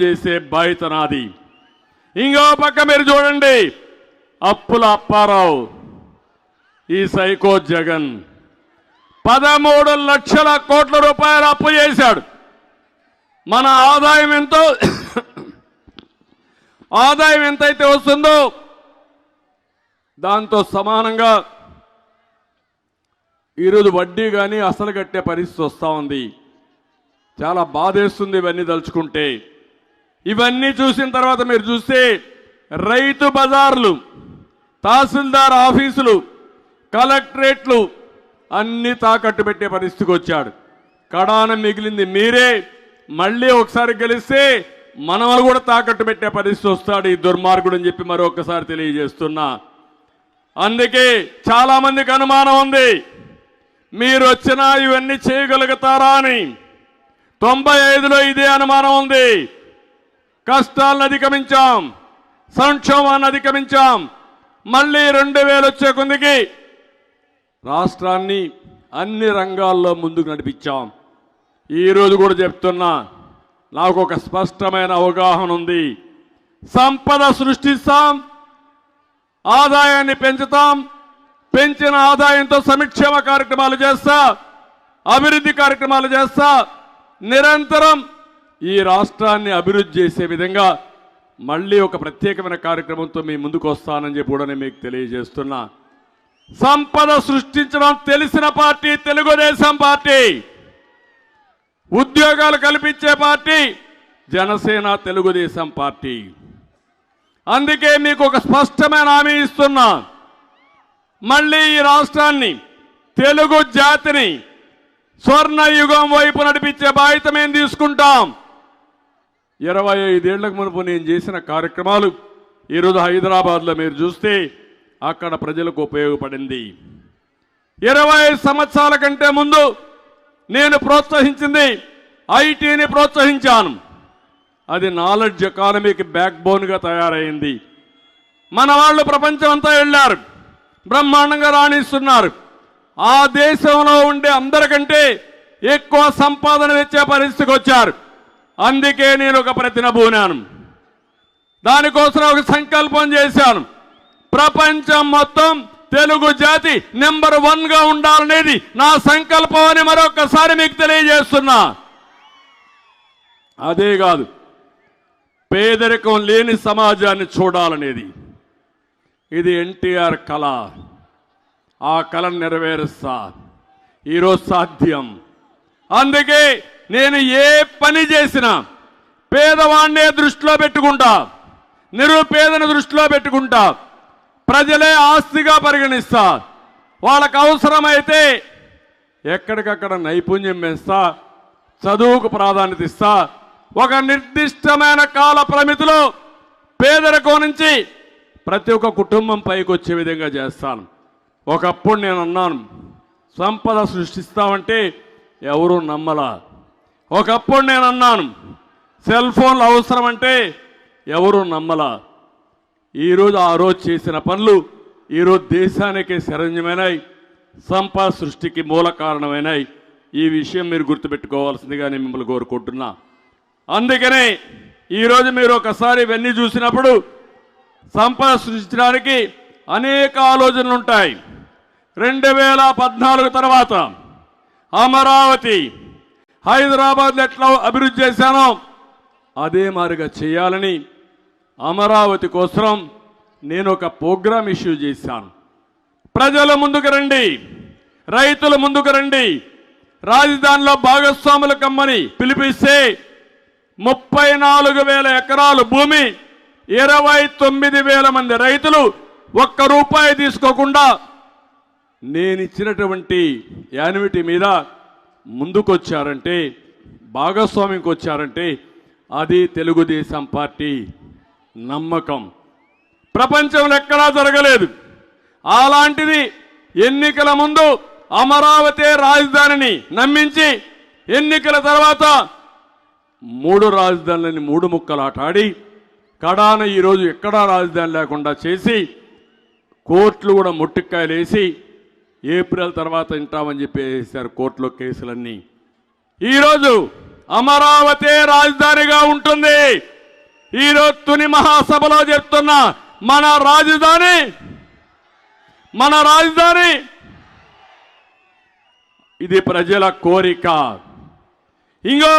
చేసే బాధ్యత నాది. ఇంకో పక్క మీరు చూడండి, అప్పుల అప్పారావు, ఈ సైకో జగన్ 13 లక్షల కోట్ల రూపాయలు అప్పు చేశాడు. మన ఆదాయం ఎంతో ఆదాయం ఎంతైతే వస్తుందో దాంతో సమానంగా ఈరోజు వడ్డీ కానీ అసలు కట్టే పరిస్థితి వస్తూ ఉంది. చాలా బాధేస్తుంది ఇవన్నీ తలుచుకుంటే. ఇవన్నీ చూసిన తర్వాత మీరు చూస్తే రైతు బజార్లు, తహసీల్దార్ ఆఫీసులు, కలెక్టరేట్లు అన్నీ తాకట్టు పెట్టే పరిస్థితికి వచ్చాడు. కడాన మిగిలింది మీరే. మళ్ళీ ఒకసారి గెలిస్తే మనవలు కూడా తాకట్టు పెట్టే పరిస్థితి వస్తాడు ఈ దుర్మార్గుడు అని చెప్పి మరొకసారి తెలియజేస్తున్నా. అందుకే చాలా మందికి అనుమానం ఉంది, మీరు వచ్చినా ఇవన్నీ చేయగలుగుతారా అని. 95లో ఇదే అనుమానం ఉంది. కష్టాలను అధిగమించాం, సంక్షోభాన్ని అధిగమించాం. మళ్ళీ 2000 వచ్చే కొందికి రాష్ట్రాన్ని అన్ని రంగాల్లో ముందుకు నడిపించాం. ఈరోజు కూడా చెప్తున్నా, నాకు ఒక స్పష్టమైన అవగాహన ఉంది. సంపద సృష్టిస్తాం, ఆదాయాన్ని పెంచుతాం, పెంచిన ఆదాయంతో సంక్షేమ కార్యక్రమాలు చేస్తా, అభివృద్ధి కార్యక్రమాలు చేస్తా, నిరంతరం ఈ రాష్ట్రాన్ని అభివృద్ధి చేసే విధంగా మళ్ళీ ఒక ప్రత్యేకమైన కార్యక్రమంతో మీ ముందుకు వస్తానని చెప్పి కూడా నేను మీకు తెలియజేస్తున్నా. సంపద సృష్టించడం తెలిసిన పార్టీ తెలుగుదేశం పార్టీ, ఉద్యోగాలు కల్పించే పార్టీ జనసేన తెలుగుదేశం పార్టీ. అందుకే మీకు ఒక స్పష్టమైన హామీ ఇస్తున్నా, మళ్ళీ ఈ రాష్ట్రాన్ని, తెలుగు జాతిని స్వర్ణ యుగం వైపు నడిపించే బాధ్యత మేము తీసుకుంటాం. 25 ఏళ్లకు మునుపు నేను చేసిన కార్యక్రమాలు ఈరోజు హైదరాబాద్లో మీరు చూస్తే అక్కడ ప్రజలకు ఉపయోగపడింది. 25 సంవత్సరాల కంటే ముందు నేను ప్రోత్సహించింది ఐటీని ప్రోత్సహించాను. అది నాలెడ్జ్ ఎకానమీకి బ్యాక్ బోన్గా తయారైంది. మన వాళ్ళు ప్రపంచం అంతా వెళ్ళారు, బ్రహ్మాండంగా రాణిస్తున్నారు. ఆ దేశంలో ఉండే అందరికంటే ఎక్కువ సంపాదన తెచ్చే పరిస్థితికి వచ్చారు. అందుకే నేను ఒక ప్రతిన పూనాను, దానికోసం ఒక సంకల్పం చేశాను. ప్రపంచం మొత్తం తెలుగు జాతి నెంబర్ 1గా ఉండాలనేది నా సంకల్పం అని మరొకసారి మీకు తెలియజేస్తున్నా. అదే కాదు, పేదరికం లేని సమాజాన్ని చూడాలనేది ఇది ఎన్టీఆర్ కళ. ఆ కళను నెరవేరుస్తా. ఈరోజు సాధ్యం. అందుకే నేను ఏ పని చేసినా పేదవాడినే దృష్టిలో పెట్టుకుంటా, నిరుపేదను దృష్టిలో పెట్టుకుంటా, ప్రజలే ఆస్తిగా పరిగణిస్తా. వాళ్ళకు అవసరమైతే ఎక్కడికక్కడ నైపుణ్యం పెంచుతా, చదువుకు ప్రాధాన్యత ఇస్తా. ఒక నిర్దిష్టమైన కాల పరిమితిలో పేదరికం నుంచి ప్రతి ఒక్క కుటుంబం పైకి వచ్చే విధంగా చేస్తాను. ఒకప్పుడు నేను అన్నాను, సంపద సృష్టిస్తామంటే ఎవరూ నమ్మలా. ఒకప్పుడు నేను అన్నాను, సెల్ ఫోన్లు అవసరం అంటే ఎవరూ నమ్మలా. ఈరోజు ఆ రోజు చేసిన పనులు ఈరోజు దేశానికే శరణ్యమైనాయి, సంపద సృష్టికి మూల కారణమైనాయి. ఈ విషయం మీరు గుర్తుపెట్టుకోవాల్సిందిగా నేను మిమ్మల్ని కోరుకుంటున్నా. అందుకనే ఈరోజు మీరు ఒకసారి ఇవన్నీ చూసినప్పుడు సంపద సృష్టించడానికి అనేక ఆలోచనలు ఉంటాయి. 2014 తర్వాత అమరావతి, హైదరాబాద్లో ఎట్లా అభివృద్ధి చేశానో అదే మాదిరిగా చేయాలని అమరావతి కోసం నేను ఒక ప్రోగ్రాం ఇష్యూ చేశాను. ప్రజలు ముందుకు రండి, రైతులు ముందుకు రండి, రాజధానిలో భాగస్వాములు కమ్మని పిలిపిస్తే 34,000 ఎకరాలు భూమి, 29,000 మంది రైతులు ₹1 తీసుకోకుండా నేనిచ్చినటువంటి యాన్యుటీ మీద ముందుకొచ్చారంటే, భాగస్వామికి వచ్చారంటే అది తెలుగుదేశం పార్టీ నమ్మకం. ప్రపంచంలో ఎక్కడా జరగలేదు. అలాంటిది ఎన్నికల ముందు అమరావతి రాజధానిని నమ్మించి ఎన్నికల తర్వాత 3 రాజధానులని 3 ముక్కలాటాడి కడాన ఈరోజు ఎక్కడా రాజధాని లేకుండా చేసి కోర్టులు కూడా ముట్టికాయలు వేసి ఏప్రిల్ తర్వాత వింటామని చెప్పేసారు కోర్టులో కేసులన్నీ. ఈరోజు అమరావతి రాజధానిగా ఉంటుంది. ఈరోజు తుని మహాసభలో చెప్తున్నా, మన రాజధాని ఇది ప్రజల కోరిక. ఇంకో